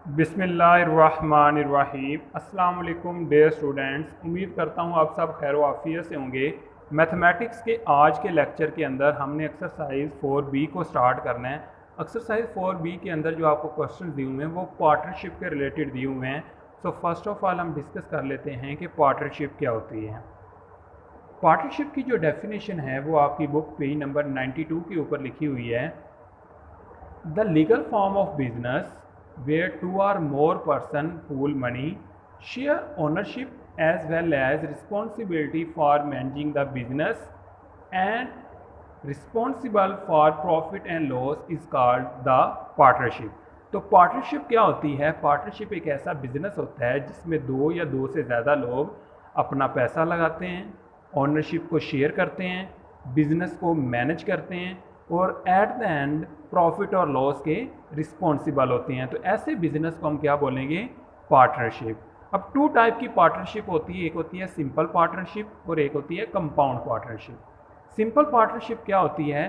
बिस्मिल्लाहिर्रहमानिर्रहीम। अस्सलाम वालेकुम डियर स्टूडेंट्स, उम्मीद करता हूँ आप सब खैर आफियत से होंगे। मैथमेटिक्स के आज के लेक्चर के अंदर हमने एक्सरसाइज 4B को स्टार्ट करना है। एक्सरसाइज 4B के अंदर जो आपको क्वेश्चन दिए हुए हैं वो पार्टनरशिप के रिलेटेड दिए हुए हैं। सो फर्स्ट ऑफ ऑल हम डिस्कस कर लेते हैं कि पार्टनरशिप क्या होती है। पार्टनरशिप की जो डेफिनेशन है वो आपकी बुक पेज नंबर 92 के ऊपर लिखी हुई है। The legal form of business where two or more person pool money, share ownership as well as responsibility for managing the business and responsible for profit and loss is called the partnership। तो partnership क्या होती है? Partnership एक ऐसा business होता है जिसमें दो या दो से ज़्यादा लोग अपना पैसा लगाते हैं, ओनरशिप को शेयर करते हैं, बिजनेस को मैनेज करते हैं और एट द एंड प्रॉफिट और लॉस के रिस्पॉन्सिबल होते हैं। तो ऐसे बिजनेस को हम क्या बोलेंगे? पार्टनरशिप। अब टू टाइप की पार्टनरशिप होती है, एक होती है सिंपल पार्टनरशिप और एक होती है कंपाउंड पार्टनरशिप। सिंपल पार्टनरशिप क्या होती है?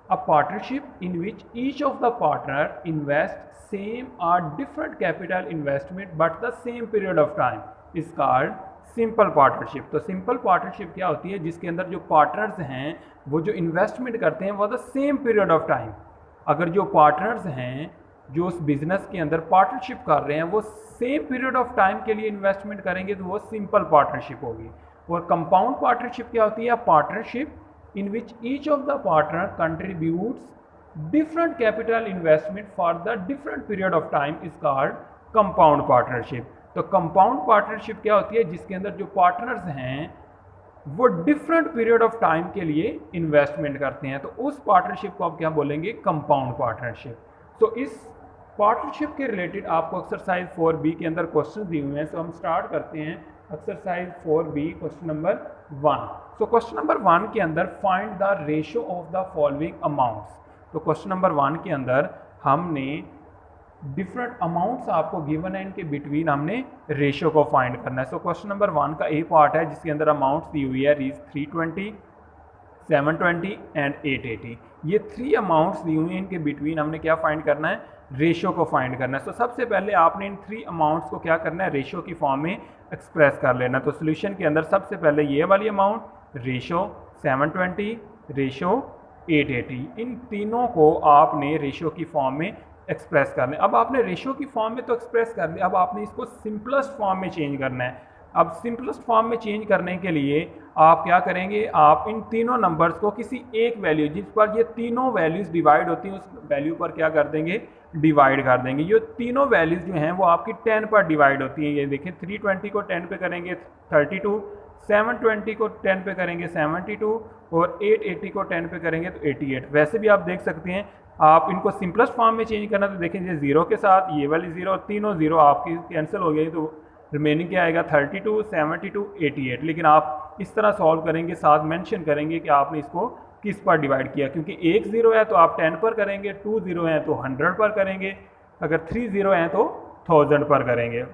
A partnership in which each of the partner invest same और different capital investment but the same period of time is called simple partnership. तो सिंपल पार्टनरशिप क्या होती है? जिसके अंदर जो पार्टनर्स हैं वो जो इन्वेस्टमेंट करते हैं वो the same period of time. अगर जो पार्टनर्स हैं जो उस बिजनेस के अंदर पार्टनरशिप कर रहे हैं वो सेम पीरियड ऑफ टाइम के लिए इन्वेस्टमेंट करेंगे तो वो सिंपल पार्टनरशिप होगी। और कंपाउंड पार्टनरशिप क्या होती है? Partnership in which each of the partner contributes different capital investment for the different period of time is called compound partnership. तो कंपाउंड पार्टनरशिप क्या होती है? जिसके अंदर जो पार्टनर्स हैं वो डिफरेंट पीरियड ऑफ टाइम के लिए इन्वेस्टमेंट करते हैं, तो उस पार्टनरशिप को आप क्या बोलेंगे? Compound partnership. तो इस पार्टनरशिप के रिलेटेड आपको एक्सरसाइज 4B के अंदर क्वेश्चन दिए हुए हैं। सो हम स्टार्ट करते हैं exercise 4B question number 1। So question number 1 के अंदर find the ratio of the following amounts. तो क्वेश्चन नंबर 1 के अंदर हमने डिफरेंट अमाउंट्स आपको गिवन है, इनके बिटवीन हमने रेशियो को फाइंड करना है। सो क्वेश्चन नंबर 1 का ए पार्ट है जिसके अंदर अमाउंट्स दी हुई है 320, 720 एंड 880। ये 3 अमाउंट्स दी हुई हैं, इनके बिटवीन हमने क्या फाइंड करना है? रेशियो को फाइंड करना है। सो सबसे पहले आपने इन 3 अमाउंट्स को क्या करना है? रेशियो की फॉर्म में एक्सप्रेस कर लेना। तो सोल्यूशन के अंदर सबसे पहले ये वाली अमाउंट रेशियो 720, रेशियो 880, इन तीनों को आपने रेशियो की फॉर्म में एक्सप्रेस कर लें। अब आपने रेशियो की फॉर्म में तो एक्सप्रेस कर लिया, अब आपने इसको सिंपलेस्ट फॉर्म में चेंज करना है। अब सिंपलेस्ट फॉर्म में चेंज करने के लिए आप क्या करेंगे? आप इन तीनों नंबर्स को किसी एक वैल्यू जिस पर ये तीनों वैल्यूज़ डिवाइड होती हैं उस वैल्यू पर क्या कर देंगे? डिवाइड कर देंगे। ये तीनों वैल्यूज़ जो हैं वो आपकी 10 पर डिवाइड होती हैं। ये देखें, 320 को 10 पे करेंगे 32, 720 को 10 पे करेंगे 72 और 880 को 10 पे करेंगे तो 88। वैसे भी आप देख सकते हैं, आप इनको सिंपलेस्ट फॉर्म में चेंज करना तो देखें ये जीरो के साथ ये वाली जीरो, तीनों जीरो आपकी कैंसिल हो गई तो रिमेनिंग क्या आएगा? 32, 72, 88। लेकिन आप इस तरह सॉल्व करेंगे, साथ मेंशन करेंगे कि आपने इसको किस पर डिवाइड किया, क्योंकि एक ज़ीरो है तो आप 10 पर करेंगे, 2 ज़ीरो हैं तो 100 पर करेंगे, अगर 3 ज़ीरो हैं तो 1000 पर करेंगे।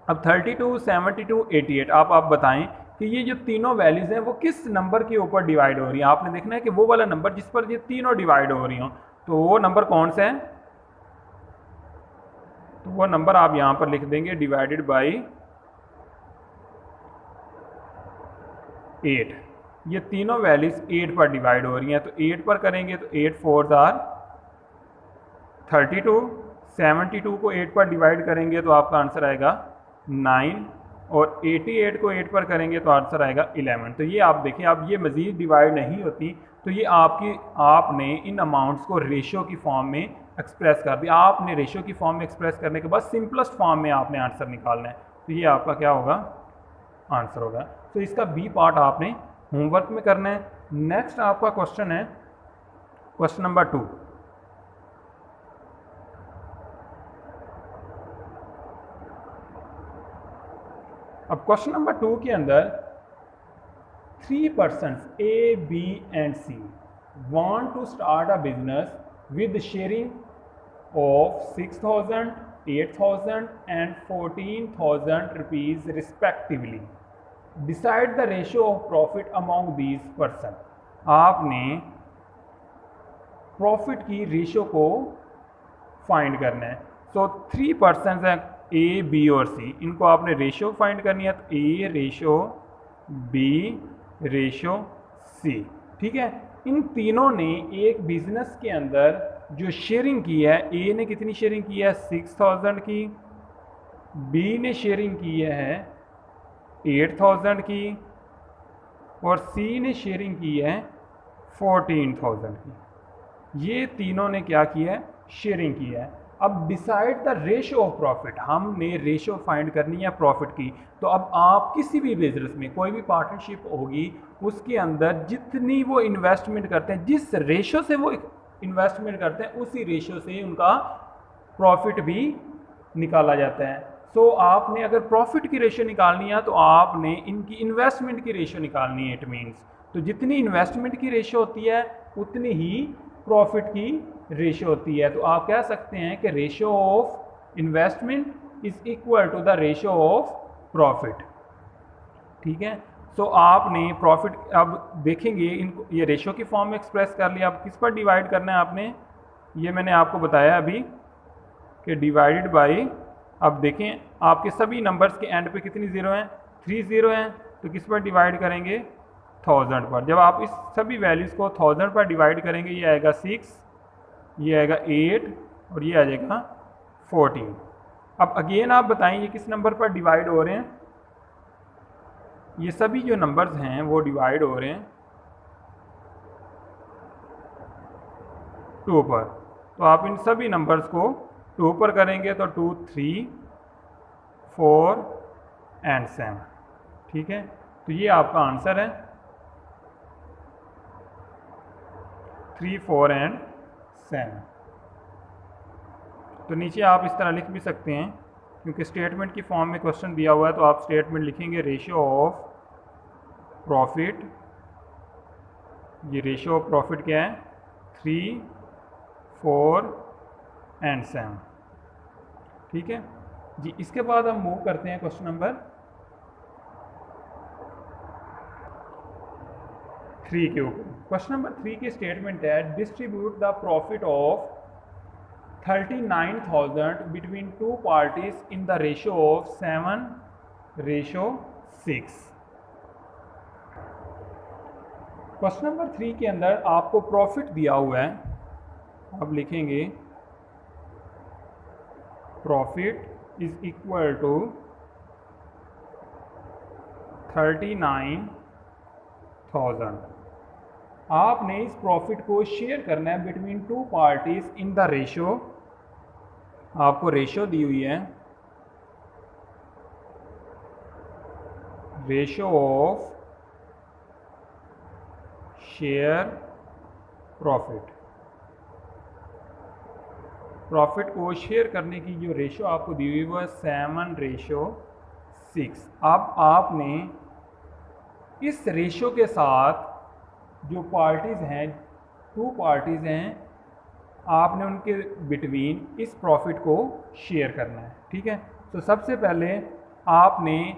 अब 32, 72, 88 आप बताएं कि ये जो तीनों वैल्यूज़ हैं वो किस नंबर के ऊपर डिवाइड हो रही हैं। आपने देखना है कि वो वाला नंबर जिस पर ये तीनों डिवाइड हो रही हों, तो वो नंबर कौन सा है? तो वो नंबर आप यहां पर लिख देंगे डिवाइडेड बाय 8। ये तीनों वैल्यूज 8 पर डिवाइड हो रही हैं, तो 8 पर करेंगे तो 8 4 आर 32, 72 को 8 पर डिवाइड करेंगे तो आपका आंसर आएगा 9 और 88 को 8 पर करेंगे तो आंसर आएगा 11। तो ये आप देखें, अब ये मज़ीद डिवाइड नहीं होती, तो ये आपने इन अमाउंट्स को रेशियो की फॉर्म में एक्सप्रेस कर दिया। आपने रेशियो की फॉर्म में एक्सप्रेस करने के बाद सिंपलेस्ट फॉर्म में आपने आंसर निकालना है, तो ये आपका क्या होगा? आंसर होगा। तो इसका बी पार्ट आपने होमवर्क में करना है। नेक्स्ट आपका क्वेश्चन है क्वेश्चन नंबर 2। अब क्वेश्चन नंबर 2 के अंदर 3 persons A, B and C want to start a business with sharing of 6,000, 8,000 and 14,000 rupees respectively. Decide the ratio of profit among these person. आपने profit की ratio को find करना है। सो 3 person हैं ए, B और सी, इनको आपने रेशो फाइंड करनी है, तो ए रेशो बी रेशो सी। ठीक है, इन तीनों ने एक बिजनेस के अंदर जो शेयरिंग की है, ए ने कितनी शेयरिंग की है 6000 की, बी ने शेयरिंग की है 8000 की और सी ने शेयरिंग की है 14000 की। ये तीनों ने क्या किया है, शेयरिंग की है। अब decide the ratio of profit, हमने रेशो फाइंड करनी है प्रॉफिट की। तो अब आप किसी भी बिजनेस में कोई भी पार्टनरशिप होगी, उसके अंदर जितनी वो इन्वेस्टमेंट करते हैं, जिस रेशो से वो इन्वेस्टमेंट करते हैं, उसी रेशो से उनका प्रॉफिट भी निकाला जाता है। सो आपने अगर प्रॉफिट की रेशो निकालनी है तो आपने इनकी इन्वेस्टमेंट की रेशो निकालनी है। इट मीन्स तो जितनी इन्वेस्टमेंट की रेशो होती है उतनी ही प्रॉफिट की रेशो होती है। तो आप कह सकते हैं कि ratio of investment is equal to the ratio of profit. ठीक है, सो आपने प्रॉफिट अब देखेंगे इनको, ये रेशो की फॉर्म में एक्सप्रेस कर लिया। अब किस पर डिवाइड करना है आपने, ये मैंने आपको बताया अभी कि डिवाइडेड बाई, अब देखें आपके सभी नंबर्स के एंड पे कितनी ज़ीरो हैं, 3 ज़ीरो हैं, तो किस पर डिवाइड करेंगे 1000 पर। जब आप इस सभी वैल्यूज़ को 1000 पर डिवाइड करेंगे, ये आएगा 6, ये आएगा 8 और ये आ जाएगा 14। अब अगेन आप बताएं ये किस नंबर पर डिवाइड हो रहे हैं, ये सभी जो नंबर्स हैं वो डिवाइड हो रहे हैं 2 पर। तो आप इन सभी नंबर्स को 2 पर करेंगे तो 2, 3, 4 एंड 7। ठीक है, तो ये आपका आंसर है 3, 4 एंड 7। तो नीचे आप इस तरह लिख भी सकते हैं, क्योंकि स्टेटमेंट की फॉर्म में क्वेश्चन दिया हुआ है, तो आप स्टेटमेंट लिखेंगे रेशियो ऑफ प्रॉफिट। ये रेशियो ऑफ प्रॉफिट क्या है 3, 4 एंड 7। ठीक है जी, इसके बाद हम मूव करते हैं क्वेश्चन नंबर 3 के ऊपर। क्वेश्चन नंबर 3 की स्टेटमेंट है distribute the profit of 39,000 between 2 parties in the ratio of 7:6। Question number 3 के अंदर आपको प्रॉफिट दिया हुआ है, आप लिखेंगे प्रॉफिट इज इक्वल टू 39,000। आपने इस प्रॉफिट को शेयर करना है between 2 parties in the ratio, आपको रेशो दी हुई है ratio of share profit. Profit को शेयर करने की जो रेशो आपको दी हुई वो है 7:6। अब आपने इस रेशो के साथ जो पार्टीज़ हैं, 2 पार्टीज़ हैं, आपने उनके बिटवीन इस प्रॉफिट को शेयर करना है। ठीक है, तो सबसे पहले आपने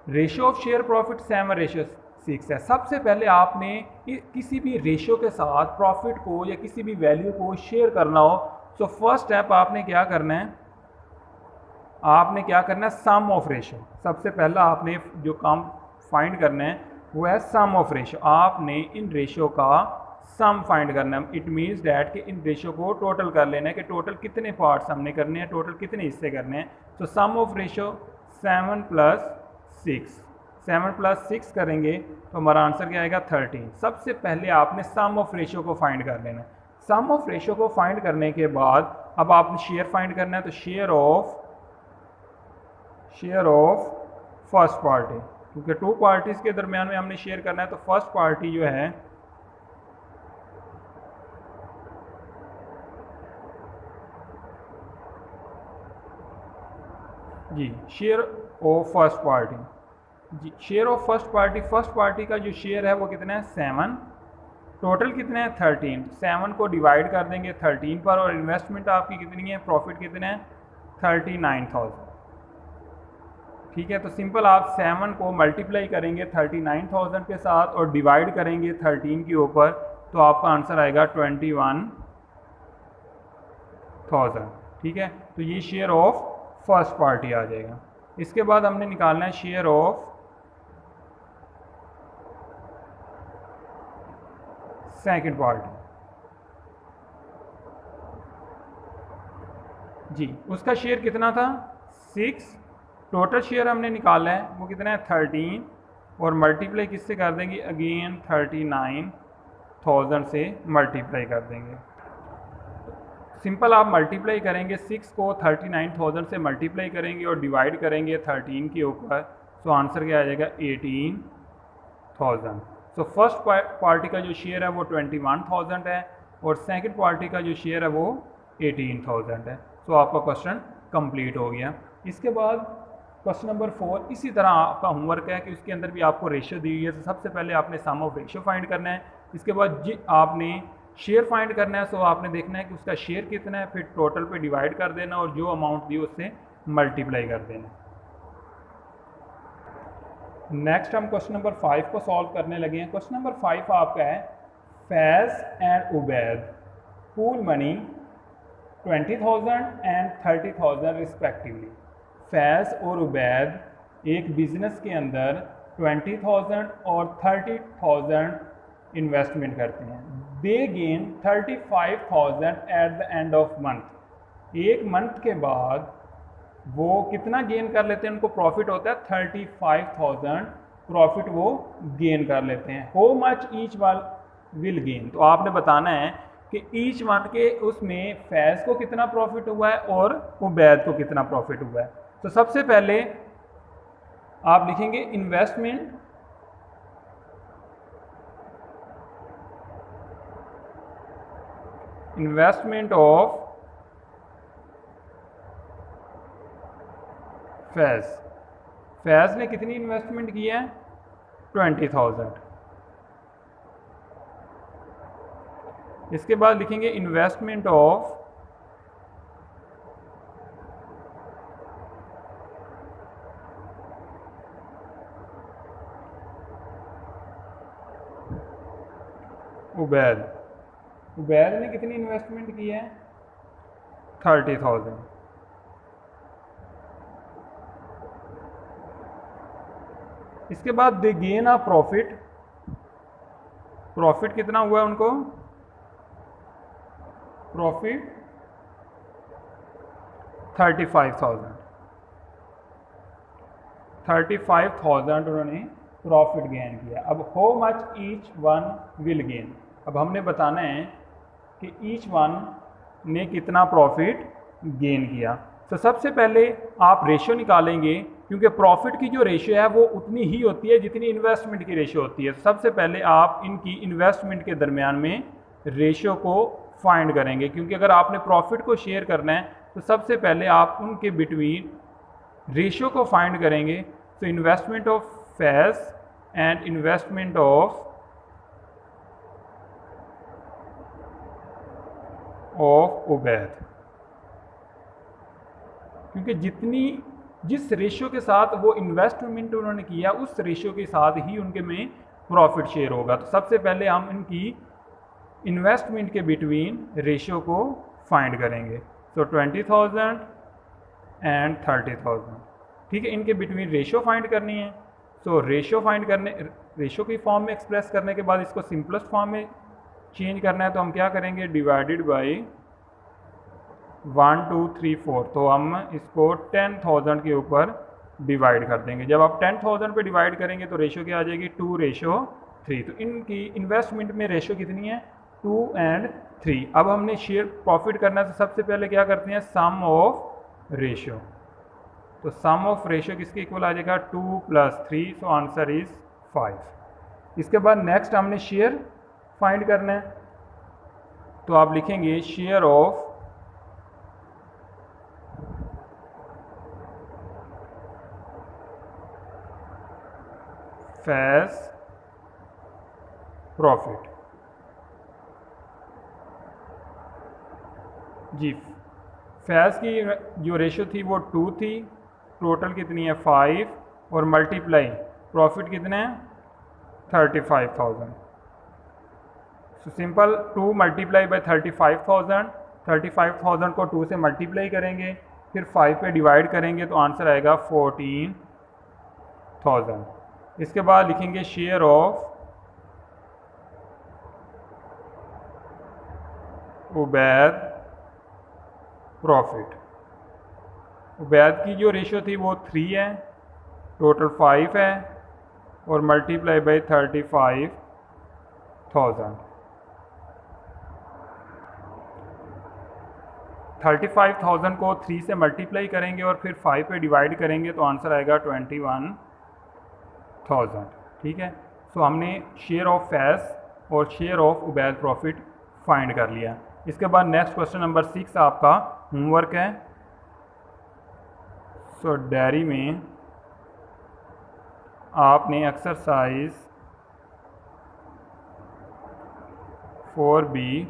रेशो ऑफ शेयर प्रॉफिट 7:6 है। सबसे पहले आपने किसी भी रेशो के साथ प्रॉफिट को या किसी भी वैल्यू को शेयर करना हो, तो फर्स्ट स्टेप आपने क्या करना है, आपने क्या करना है सम ऑफ रेशो। सबसे पहला आपने जो काम फाइंड करना है वो है सम ऑफ रेशो। आपने इन रेशो का सम फाइंड करना है। इट मीन्स डैट कि इन रेशो को टोटल कर लेना है कि टोटल कितने पार्ट्स हमने करने हैं, टोटल कितने हिस्से करने हैं। तो सम ऑफ रेशो 7 + 6 करेंगे तो हमारा आंसर क्या आएगा 13। सबसे पहले आपने सम ऑफ रेशो को फाइंड कर लेना है। सम ऑफ रेशो को फाइंड करने के बाद अब आपने शेयर फाइंड करना है, तो शेयर ऑफ फर्स्ट पार्टी, क्योंकि 2 पार्टीज़ के दरमियान में हमने शेयर करना है, तो फर्स्ट पार्टी जो है जी शेयर ऑफ फर्स्ट पार्टी, जी शेयर ऑफ फर्स्ट पार्टी का जो शेयर है वो कितना है 7, टोटल कितना है 13। 7 को डिवाइड कर देंगे 13 पर और इन्वेस्टमेंट आपकी कितनी है, प्रॉफिट कितना है 39,000। ठीक है, तो सिंपल आप 7 को मल्टीप्लाई करेंगे 39,000 के साथ और डिवाइड करेंगे 13 के ऊपर, तो आपका आंसर आएगा 21,000। ठीक है, तो ये शेयर ऑफ फर्स्ट पार्टी आ जाएगा। इसके बाद हमने निकालना है शेयर ऑफ सेकंड पार्टी। जी, उसका शेयर कितना था 6, टोटल शेयर हमने निकाला है वो कितना है 13, और मल्टीप्लाई किससे कर देंगे अगेन 39,000 से मल्टीप्लाई कर देंगे। सिंपल आप मल्टीप्लाई करेंगे 6 को 39,000 से मल्टीप्लाई करेंगे और डिवाइड करेंगे 13 के ऊपर, सो आंसर क्या आ जाएगा 18,000। सो फर्स्ट पार्टी का जो शेयर है वो 21,000 है और सेकंड पार्टी का जो शेयर है वो 18,000 है। सो आपका क्वेश्चन कंप्लीट हो गया। इसके बाद क्वेश्चन नंबर 4 इसी तरह आपका होमवर्क है कि उसके अंदर भी आपको रेशियो दी हुई है। तो सबसे पहले आपने सम ऑफ रेशियो फाइंड करना है, इसके बाद आपने शेयर फाइंड करना है। सो आपने देखना है कि उसका शेयर कितना है, फिर टोटल पे डिवाइड कर देना और जो अमाउंट दी उससे मल्टीप्लाई कर देना। नेक्स्ट हम क्वेश्चन नंबर 5 को सॉल्व करने लगे हैं। क्वेश्चन नंबर 5 आपका है Faiz and Ubaid pool money 20,000 and 30,000 respectively. Faiz और उबैद एक बिजनेस के अंदर 20,000 और 30,000 इन्वेस्टमेंट करते हैं। दे gain 35,000 at the end of month. एक मंथ के बाद वो कितना गेन कर लेते हैं, उनको प्रॉफिट होता है 35,000 प्रॉफिट वो गेन कर लेते हैं। How much each one will gain, तो आपने बताना है कि ईच वन के उसमें फैज को कितना प्रॉफिट हुआ है और उबैद को कितना प्रॉफिट हुआ है। तो सबसे पहले आप लिखेंगे इन्वेस्टमेंट ऑफ फैज। फैज ने कितनी इन्वेस्टमेंट की है 20,000। इसके बाद लिखेंगे इन्वेस्टमेंट ऑफ उबैद। उबैद ने कितनी इन्वेस्टमेंट की है 30,000। इसके बाद दे गेन अ प्रॉफिट। प्रॉफिट कितना हुआ उनको, प्रॉफिट 35,000। 35,000 उन्होंने प्रॉफिट गेन किया। अब how much each one will gain, अब हमने बताना है कि ईच वन ने कितना प्रॉफिट गेन किया। तो सबसे पहले आप रेशियो निकालेंगे, क्योंकि प्रॉफिट की जो रेशियो है वो उतनी ही होती है जितनी इन्वेस्टमेंट की रेशियो होती है। सबसे पहले आप इनकी इन्वेस्टमेंट के दरमियान में रेशियो को फाइंड करेंगे, क्योंकि अगर आपने प्रॉफिट को शेयर करना है तो सबसे पहले आप उनके बिटवीन रेशियो को फाइंड करेंगे। तो investment of Faiz and investment of Ubaid, क्योंकि जिस रेशियो के साथ वो इन्वेस्टमेंट उन्होंने किया उस रेशियो के साथ ही उनके में प्रॉफिट शेयर होगा। तो सबसे पहले हम इनकी इन्वेस्टमेंट के बिटवीन रेशियो को फाइंड करेंगे। सो 20,000 एंड 30,000, ठीक है, इनके बिटवीन रेशियो फाइंड करनी है। सो रेशियो की फॉर्म में एक्सप्रेस करने के बाद इसको सिंपलेस्ट फॉर्म में चेंज करना है। तो हम क्या करेंगे, डिवाइडेड बाई 1 2 3 4, तो हम इसको 10,000 के ऊपर डिवाइड कर देंगे। जब आप 10,000 पे डिवाइड करेंगे तो रेशियो क्या आ जाएगी 2:3। तो इनकी इन्वेस्टमेंट में रेशियो कितनी है 2 और 3। अब हमने शेयर प्रॉफिट करना है, तो सबसे पहले क्या करते हैं सम ऑफ रेशियो। तो सम ऑफ रेशियो किसके इक्वल आ जाएगा 2 + 3, सो आंसर इज 5। इसके बाद नेक्स्ट हमने शेयर फाइंड करना है, तो आप लिखेंगे शेयर ऑफ फैज प्रॉफिट। जी, फैज की जो रेशियो थी वो 2 थी, टोटल कितनी है 5, और मल्टीप्लाई प्रॉफिट कितने हैं 35,000। सो सिंपल 2 × 35,000, 35,000 को 2 से मल्टीप्लाई करेंगे, फिर 5 पे डिवाइड करेंगे तो आंसर आएगा 14,000। इसके बाद लिखेंगे share of Ubaid profit. Ubaid की जो रेशो थी वो 3 है, टोटल 5 है और मल्टीप्लाई बाई 35,000। 35,000 को 3 से मल्टीप्लाई करेंगे और फिर 5 पे डिवाइड करेंगे तो आंसर आएगा 21,000। ठीक है, सो हमने शेयर ऑफ फैज़ और share of Ubaid profit find कर लिया। इसके बाद नेक्स्ट क्वेश्चन नंबर 6 आपका होमवर्क है। सो डायरी में आपने exercise 4B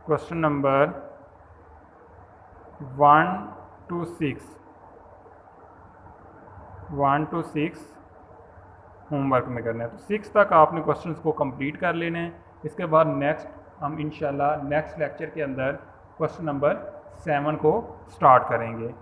question number 1 to 6 homework में करना है। तो 6 तक आपने क्वेश्चंस को कंप्लीट कर लेने हैं। इसके बाद नेक्स्ट हम इंशाल्लाह नेक्स्ट लेक्चर के अंदर क्वेश्चन नंबर 7 को स्टार्ट करेंगे।